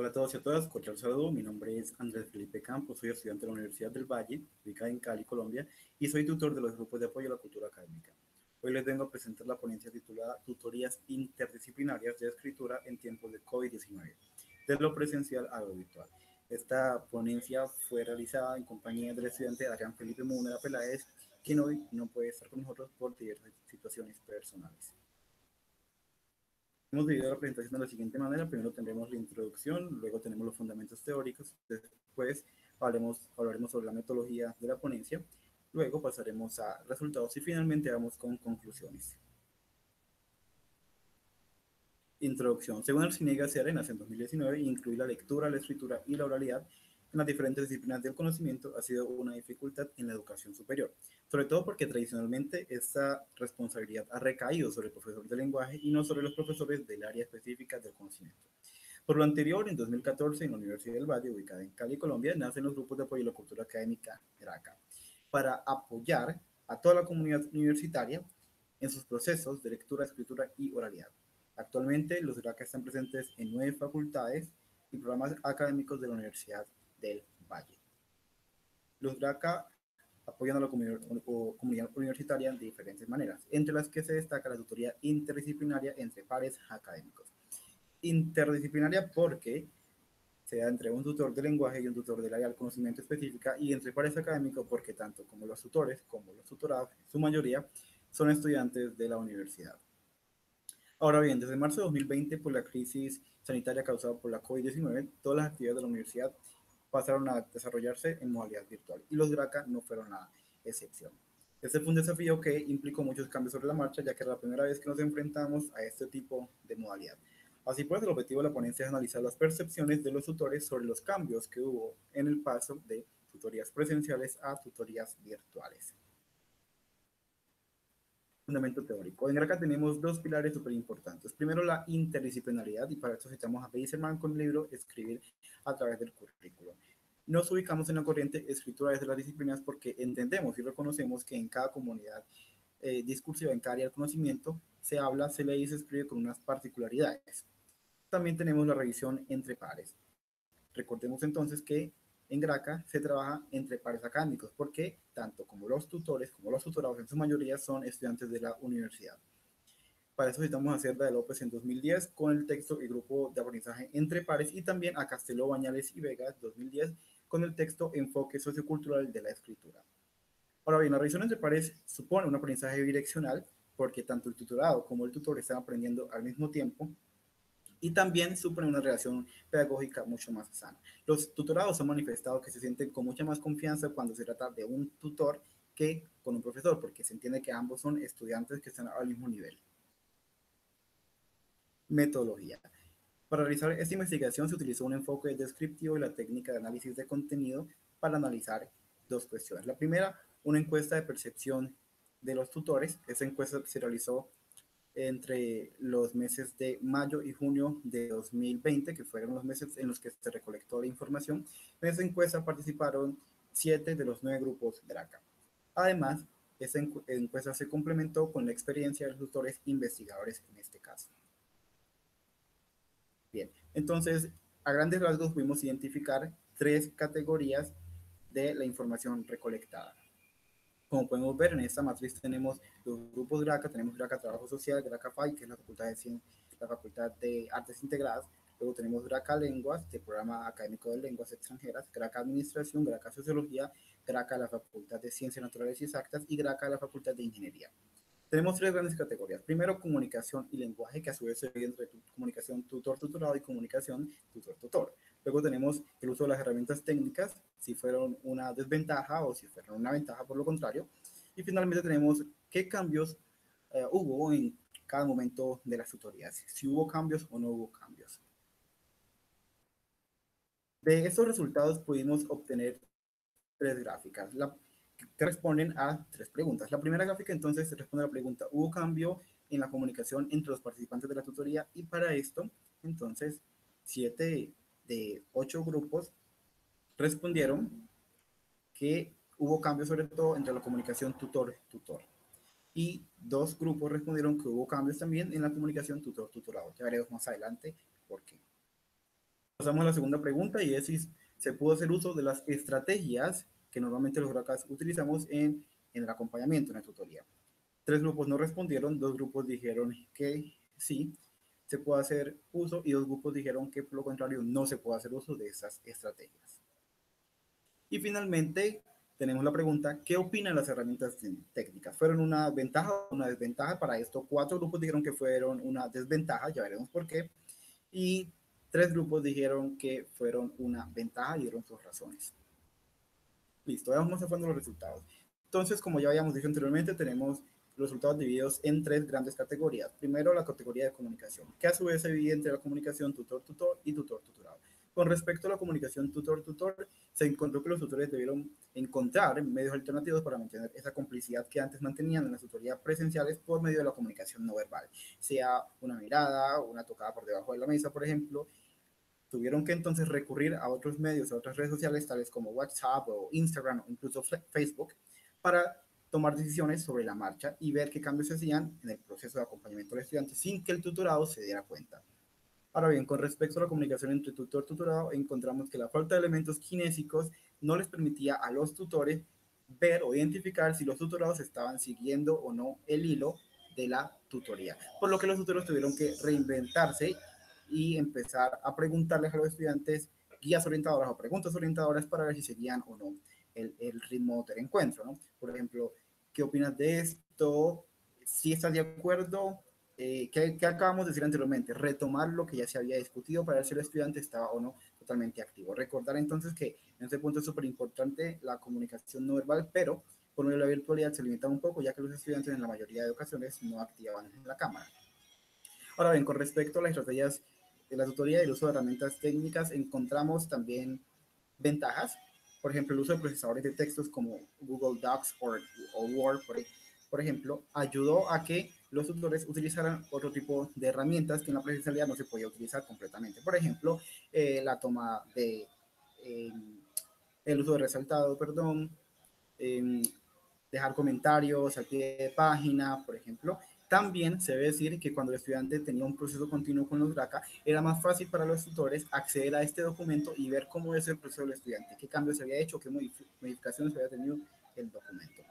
Hola a todos y a todas, cordial saludo. Mi nombre es Andrés Felipe Campos, soy estudiante de la Universidad del Valle, ubicada en Cali, Colombia, y soy tutor de los grupos de apoyo a la cultura académica. Hoy les vengo a presentar la ponencia titulada Tutorías interdisciplinarias de escritura en tiempos de COVID-19, de lo presencial a lo virtual. Esta ponencia fue realizada en compañía del estudiante Adrián Felipe Múnera Peláez, quien hoy no puede estar con nosotros por diversas situaciones personales. Hemos dividido la presentación de la siguiente manera. Primero tendremos la introducción, luego tenemos los fundamentos teóricos, después hablaremos sobre la metodología de la ponencia, luego pasaremos a resultados y finalmente vamos con conclusiones. Introducción. Según Arciniega Arenas en 2019, incluir la lectura, la escritura y la oralidad en las diferentes disciplinas del conocimiento ha sido una dificultad en la educación superior, sobre todo porque tradicionalmente esta responsabilidad ha recaído sobre el profesor de lenguaje y no sobre los profesores del área específica del conocimiento. Por lo anterior, en 2014, en la Universidad del Valle, ubicada en Cali, Colombia, nacen los grupos de apoyo a la cultura académica GRACA, para apoyar a toda la comunidad universitaria en sus procesos de lectura, escritura y oralidad. Actualmente, los GRACA están presentes en 9 facultades y programas académicos de la Universidad del Valle. Los GRACA apoyan a la comunidad universitaria de diferentes maneras, entre las que se destaca la tutoría interdisciplinaria entre pares académicos. Interdisciplinaria porque se da entre un tutor de lenguaje y un tutor del área del conocimiento específica, y entre pares académicos porque tanto como los tutores como los tutorados, su mayoría, son estudiantes de la universidad. Ahora bien, desde marzo de 2020, por la crisis sanitaria causada por la COVID-19, todas las actividades de la universidad pasaron a desarrollarse en modalidad virtual y los GRACA no fueron la excepción. Este fue un desafío que implicó muchos cambios sobre la marcha, ya que era la primera vez que nos enfrentamos a este tipo de modalidad. Así pues, el objetivo de la ponencia es analizar las percepciones de los tutores sobre los cambios que hubo en el paso de tutorías presenciales a tutorías virtuales. Fundamento teórico. En GRACA tenemos dos pilares súper importantes. Primero, la interdisciplinaridad, y para eso citamos a Beisselman con el libro Escribir a través del currículo. Nos ubicamos en la corriente escritura desde las disciplinas porque entendemos y reconocemos que en cada comunidad discursiva, en cada área del conocimiento, se habla, se lee y se escribe con unas particularidades. También tenemos la revisión entre pares. Recordemos entonces que en GRACA se trabaja entre pares académicos, porque tanto como los tutores como los tutorados en su mayoría son estudiantes de la universidad. Para eso necesitamos a Cerda de López en 2010 con el texto y grupo de aprendizaje entre pares, y también a Casteló, Bañales y Vega 2010 con el texto Enfoque sociocultural de la escritura. Ahora bien, la revisión entre pares supone un aprendizaje bidireccional porque tanto el tutorado como el tutor están aprendiendo al mismo tiempo, y también supone una relación pedagógica mucho más sana. Los tutorados han manifestado que se sienten con mucha más confianza cuando se trata de un tutor que con un profesor, porque se entiende que ambos son estudiantes que están al mismo nivel. Metodología. Para realizar esta investigación se utilizó un enfoque descriptivo y la técnica de análisis de contenido para analizar dos cuestiones. La primera, una encuesta de percepción de los tutores. Esa encuesta se realizó entre los meses de mayo y junio de 2020, que fueron los meses en los que se recolectó la información. En esa encuesta participaron 7 de los 9 grupos de GRACA. Además, esa encuesta se complementó con la experiencia de los tutores investigadores en este caso. Bien, entonces, a grandes rasgos pudimos identificar 3 categorías de la información recolectada. Como podemos ver en esta matriz tenemos los grupos GRACA, tenemos GRACA Trabajo Social, GRACA FAI, que es la Facultad de Artes Integradas, luego tenemos GRACA Lenguas, del Programa Académico de Lenguas Extranjeras, GRACA Administración, GRACA Sociología, GRACA la Facultad de Ciencias Naturales y Exactas y GRACA la Facultad de Ingeniería. Tenemos 3 grandes categorías. Primero, comunicación y lenguaje, que a su vez se divide entre comunicación tutor-tutorado y comunicación tutor-tutor. Luego tenemos el uso de las herramientas técnicas, si fueron una desventaja o si fueron una ventaja por lo contrario. Y finalmente tenemos qué cambios hubo en cada momento de las tutorías, si hubo cambios o no hubo cambios. De estos resultados pudimos obtener 3 gráficas que responden a 3 preguntas. La primera gráfica entonces responde a la pregunta: ¿hubo cambio en la comunicación entre los participantes de la tutoría? Y para esto, entonces, 7 de 8 grupos respondieron que hubo cambio sobre todo entre la comunicación tutor-tutor. Y 2 grupos respondieron que hubo cambios también en la comunicación tutor-tutorado. Ya veremos más adelante por qué. Pasamos a la segunda pregunta y es si se pudo hacer uso de las estrategias que normalmente los gracas utilizamos en el acompañamiento, en la tutoría. 3 grupos no respondieron, 2 grupos dijeron que sí se puede hacer uso y 2 grupos dijeron que por lo contrario no se puede hacer uso de esas estrategias. Y finalmente tenemos la pregunta, ¿qué opinan las herramientas técnicas? ¿Fueron una ventaja o una desventaja? Para esto 4 grupos dijeron que fueron una desventaja, ya veremos por qué, y 3 grupos dijeron que fueron una ventaja y dieron sus razones. Listo, vamos a fondo los resultados. Entonces, como ya habíamos dicho anteriormente, tenemos los resultados divididos en 3 grandes categorías. Primero, la categoría de comunicación, que a su vez se divide entre la comunicación tutor-tutor y tutor-tutorado. Con respecto a la comunicación tutor-tutor, se encontró que los tutores debieron encontrar medios alternativos para mantener esa complicidad que antes mantenían en las tutorías presenciales por medio de la comunicación no verbal, sea una mirada, una tocada por debajo de la mesa, por ejemplo. Tuvieron que entonces recurrir a otros medios, a otras redes sociales, tales como WhatsApp o Instagram o incluso Facebook, para tomar decisiones sobre la marcha y ver qué cambios se hacían en el proceso de acompañamiento del estudiante sin que el tutorado se diera cuenta. Ahora bien, con respecto a la comunicación entre tutor y tutorado, encontramos que la falta de elementos kinésicos no les permitía a los tutores ver o identificar si los tutorados estaban siguiendo o no el hilo de la tutoría, por lo que los tutores tuvieron que reinventarse y empezar a preguntarles a los estudiantes guías orientadoras o preguntas orientadoras para ver si seguían o no el ritmo del encuentro, ¿no? Por ejemplo, ¿qué opinas de esto? ¿Si estás de acuerdo? ¿Qué acabamos de decir anteriormente? Retomar lo que ya se había discutido para ver si el estudiante estaba o no totalmente activo. Recordar entonces que en este punto es súper importante la comunicación no verbal, pero por medio de la virtualidad se limita un poco, ya que los estudiantes en la mayoría de ocasiones no activaban la cámara. Ahora bien, con respecto a las estrategias de la tutoría y el uso de herramientas técnicas, encontramos también ventajas. Por ejemplo, el uso de procesadores de textos como Google Docs o Word, por ejemplo, ayudó a que los tutores utilizaran otro tipo de herramientas que en la presencialidad no se podía utilizar completamente. Por ejemplo, la toma de, eh, el uso de resaltado, perdón, eh, dejar comentarios al pie de página, por ejemplo. También se debe decir que cuando el estudiante tenía un proceso continuo con los DRACA, era más fácil para los tutores acceder a este documento y ver cómo es el proceso del estudiante, qué cambios se había hecho, qué modificaciones había tenido el documento.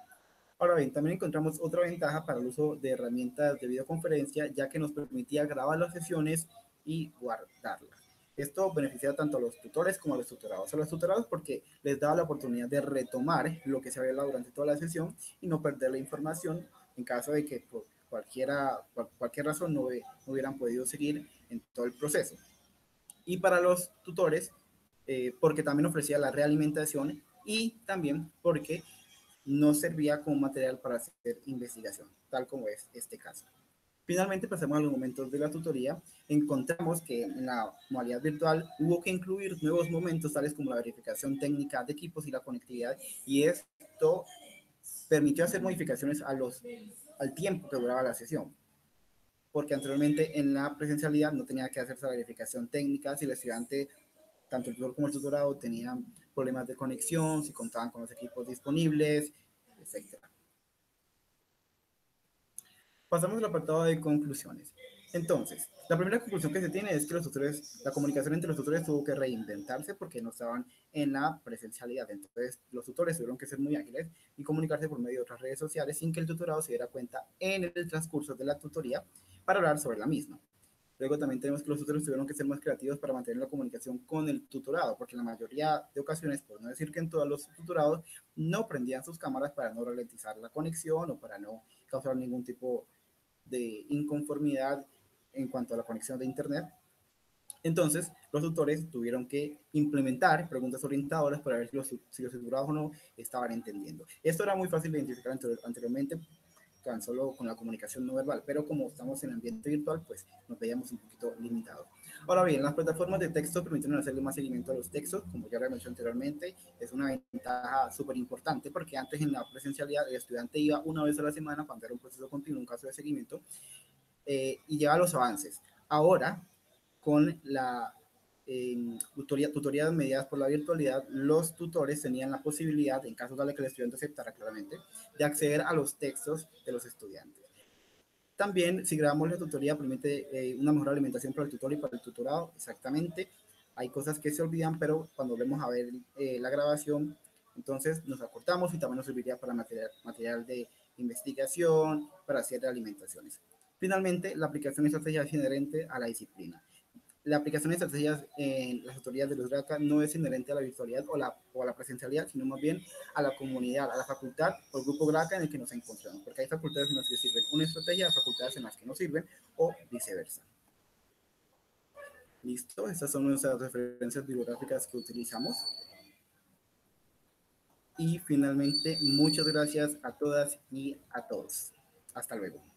Ahora bien, también encontramos otra ventaja para el uso de herramientas de videoconferencia, ya que nos permitía grabar las sesiones y guardarlas. Esto beneficia tanto a los tutores como a los tutorados. A los tutorados porque les daba la oportunidad de retomar lo que se había hablado durante toda la sesión y no perder la información en caso de que por cualquier razón no hubieran podido seguir en todo el proceso. Y para los tutores, porque también ofrecía la realimentación y también porque no servía como material para hacer investigación, tal como es este caso. Finalmente, pasamos a los momentos de la tutoría. Encontramos que en la modalidad virtual hubo que incluir nuevos momentos, tales como la verificación técnica de equipos y la conectividad, y esto permitió hacer modificaciones al tiempo que duraba la sesión, porque anteriormente en la presencialidad no tenía que hacerse la verificación técnica si el estudiante, tanto el tutor como el tutorado, tenían problemas de conexión, si contaban con los equipos disponibles, etcétera. Pasamos al apartado de conclusiones. Entonces, la primera conclusión que se tiene es que la comunicación entre los tutores tuvo que reinventarse porque no estaban en la presencialidad. Entonces, los tutores tuvieron que ser muy ágiles y comunicarse por medio de otras redes sociales sin que el tutorado se diera cuenta en el transcurso de la tutoría para hablar sobre la misma. Luego también tenemos que los tutores tuvieron que ser más creativos para mantener la comunicación con el tutorado, porque en la mayoría de ocasiones, por no decir que en todos los tutorados, no prendían sus cámaras para no ralentizar la conexión o para no causar ningún tipo de inconformidad en cuanto a la conexión de Internet. Entonces, los tutores tuvieron que implementar preguntas orientadoras para ver si los tuturados o no estaban entendiendo. Esto era muy fácil de identificar anteriormente, tan solo con la comunicación no verbal, pero como estamos en ambiente virtual, pues nos veíamos un poquito limitados. Ahora bien, las plataformas de texto permitieron hacerle más seguimiento a los textos, como ya lo he mencionado anteriormente, es una ventaja súper importante porque antes en la presencialidad el estudiante iba una vez a la semana para hacer un proceso continuo, un caso de seguimiento, y lleva los avances. Ahora, con la tutorías mediadas por la virtualidad, los tutores tenían la posibilidad, en caso de que el estudiante aceptara claramente, de acceder a los textos de los estudiantes. También, si grabamos la tutoría, permite una mejor alimentación para el tutor y para el tutorado, exactamente, hay cosas que se olvidan, pero cuando vemos a ver la grabación, entonces nos acortamos y también nos serviría para material de investigación, para hacer alimentaciones. Finalmente, la aplicación de estrategias es inherente a la disciplina. La aplicación de estrategias en las autoridades de los GRACA no es inherente a la virtualidad o a la presencialidad, sino más bien a la comunidad, a la facultad o grupo GRACA en el que nos encontramos, porque hay facultades en las que sirven una estrategia, hay facultades en las que no sirven o viceversa. Listo, estas son nuestras referencias bibliográficas que utilizamos. Y finalmente, muchas gracias a todas y a todos. Hasta luego.